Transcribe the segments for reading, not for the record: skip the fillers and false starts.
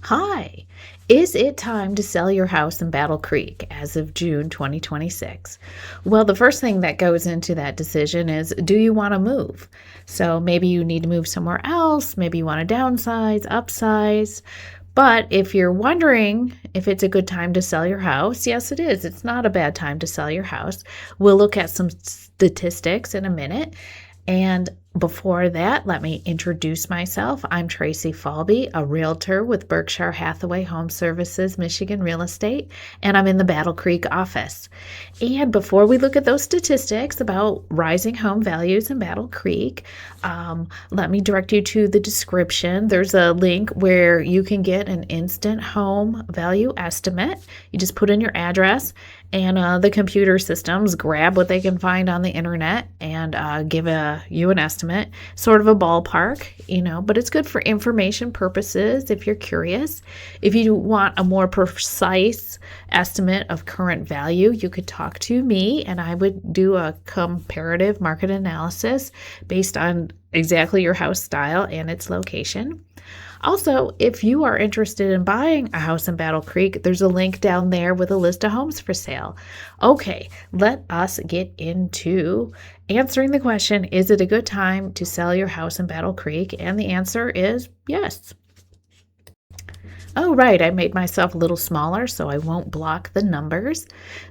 Hi, is it time to sell your house in Battle Creek as of June 2026? Well, the first thing that goes into that decision is, do you want to move? So maybe you need to move somewhere else, maybe you want to downsize, upsize. But if you're wondering if it's a good time to sell your house, yes, it is. It's not a bad time to sell your house. We'll look at some statistics in a minute. And before that, let me introduce myself. I'm Tracy Falbe, a realtor with Berkshire Hathaway HomeServices, Michigan Real Estate, and I'm in the Battle Creek office. And before we look at those statistics about rising home values in Battle Creek, let me direct you to the description. There's a link where you can get an instant home value estimate. You just put in your address, and the computer systems grab what they can find on the internet and give you an estimate, sort of a ballpark, but it's good for information purposes if you're curious. If you want a more precise estimate of current value, you could talk to me and I would do a comparative market analysis based on exactly your house style and its location. Also, if you are interested in buying a house in Battle Creek, there's a link down there with a list of homes for sale. Okay, let us get into answering the question, is it a good time to sell your house in Battle Creek? And the answer is yes. Oh, right, I made myself a little smaller so I won't block the numbers.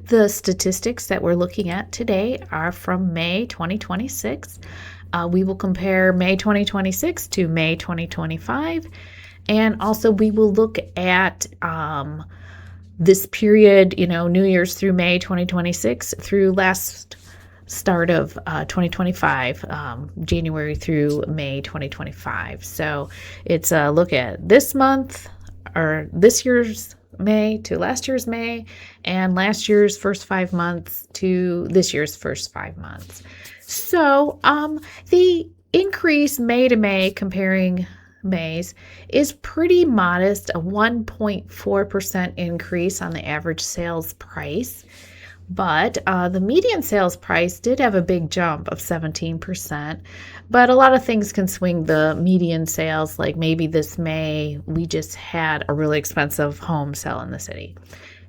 The statistics that we're looking at today are from May 2026. We will compare May 2026 to May 2025. And also we will look at this period, New Year's through May 2026 through last start of 2025, January through May 2025. So it's a look at this month or this year's May to last year's May and last year's first 5 months to this year's first 5 months. So the increase May to May comparing Mays is pretty modest, a 1.4% increase on the average sales price. But the median sales price did have a big jump of 17%. But a lot of things can swing the median sales, like maybe this May we just had a really expensive home sell in the city.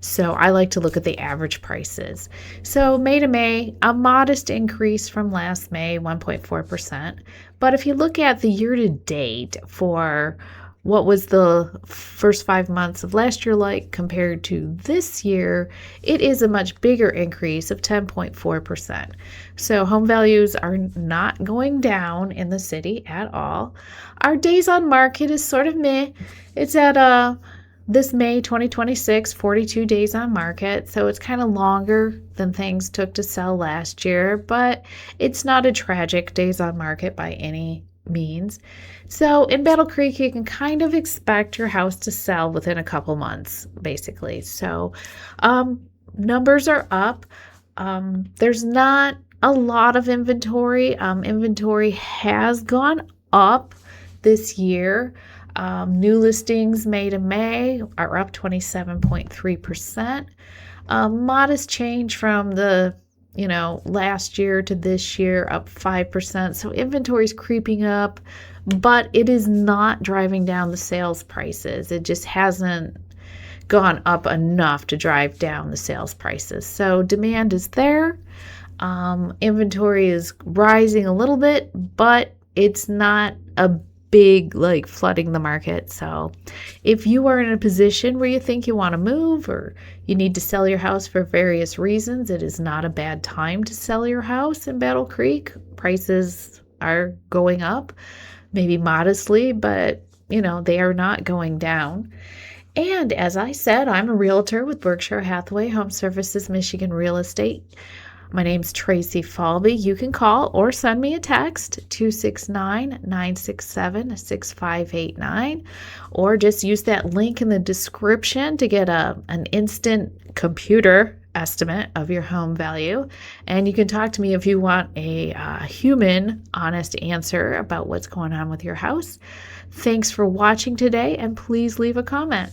So I like to look at the average prices. So May to May, a modest increase from last May, 1.4%. But if you look at the year to date for what was the first 5 months of last year like compared to this year, it is a much bigger increase of 10.4%. So home values are not going down in the city at all. Our days on market is sort of meh. It's at this May 2026, 42 days on market, so it's kind of longer than things took to sell last year, but it's not a tragic days on market by any means. So in Battle Creek, you can kind of expect your house to sell within a couple months, basically. So numbers are up. There's not a lot of inventory. Inventory has gone up this year. New listings May to May are up 27.3%. Modest change from the last year to this year, up 5%. So inventory is creeping up, but it is not driving down the sales prices. It just hasn't gone up enough to drive down the sales prices. So demand is there. Inventory is rising a little bit, but it's not a big flooding the market. So if you are in a position where you think you want to move or you need to sell your house for various reasons, it is not a bad time to sell your house in Battle Creek. Prices are going up, maybe modestly, but they are not going down. And as I said, I'm a realtor with Berkshire Hathaway HomeServices, Michigan Real Estate. My name's Tracy Falbe. You can call or send me a text, 269-967-6589, or just use that link in the description to get an instant computer estimate of your home value. And you can talk to me if you want a human, honest answer about what's going on with your house. Thanks for watching today, and please leave a comment.